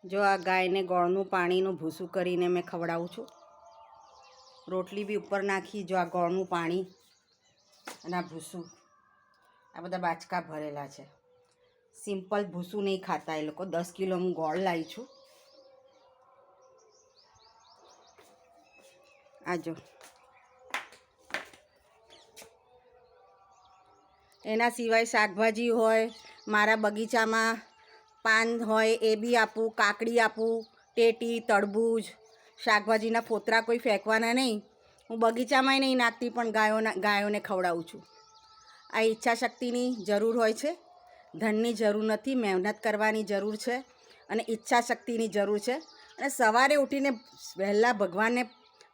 જો આ ગાયને ગોળનું પાણીનું ભૂસું કરીને મેં ખવડાવું છું. રોટલી બી ઉપર નાખી. જો આ ગોળનું પાણી અને આ ભૂસું, આ બધા બાચકા ભરેલા છે. સિમ્પલ ભૂસું નહીં ખાતા એ લોકો. 10 કિલો હું ગોળ લાવી છું. આ જો એના સિવાય શાકભાજી હોય, મારા બગીચામાં પાન હોય એ બી આપું, કાકડી આપું, ટેટી, તરબૂચ, શાકભાજીના ફોતરા કોઈ ફેંકવાના નહીં. હું બગીચામાંય નહીં નાખતી, પણ ગાયોને ખવડાવું છું. આ ઈચ્છાશક્તિની જરૂર હોય છે, ધનની જરૂર નથી. મહેનત કરવાની જરૂર છે અને ઈચ્છાશક્તિની જરૂર છે. અને સવારે ઉઠીને વહેલા ભગવાનને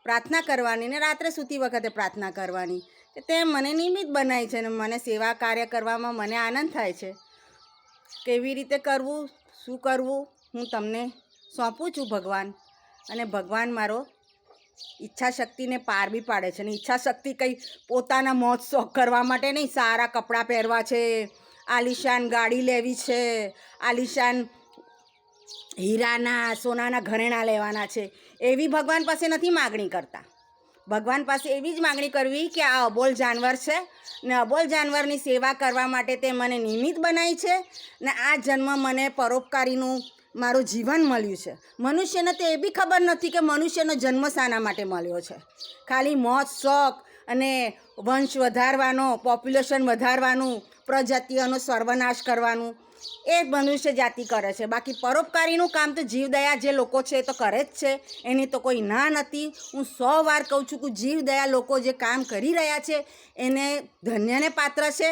પ્રાર્થના કરવાની ને રાત્રે સૂતી વખતે પ્રાર્થના કરવાની કે તે મને નિમિત્ત બનાવી છે ને મને સેવા કાર્ય કરવામાં મને આનંદ થાય છે. કેવી રીતે કરવું, શું કરવું, હું તમને સોંપું છું ભગવાન. અને ભગવાન મારો ઈચ્છાશક્તિને પાર બી પાડે છે. અને ઈચ્છાશક્તિ કંઈ પોતાના મોજ શોખ કરવા માટે નહીં. સારા કપડાં પહેરવા છે, આલિશાન ગાડી લેવી છે, આલિશાન હીરાના સોનાના ઘરેણાં લેવાના છે, એવી ભગવાન પાસે નથી માગણી કરતા. ભગવાન પાસે એવી જ માગણી કરવી કે આ અબોલ જાનવર છે ને અબોલ જાનવરની સેવા કરવા માટે તે મને નિમિત્ત બનાવી છે ને આ જન્મ મને પરોપકારીનું મારું જીવન મળ્યું છે. મનુષ્યને તો એ બી ખબર નથી કે મનુષ્યનો જન્મ શાના માટે મળ્યો છે. ખાલી મોજ શોખ અને વંશ વધારવાનો, પોપ્યુલેશન વધારવાનું, પ્રજાતિઓનો સર્વનાશ કરવાનું એ મનુષ્ય જાતિ કરે છે. બાકી પરોપકારીનું કામ તો જીવદયા જે લોકો છે એ તો કરે જ છે. એની તો કોઈ ના નથી. હું 100 વાર કહું છું કે જીવદયા લોકો જે કામ કરી રહ્યા છે એને ધન્યને પાત્ર છે.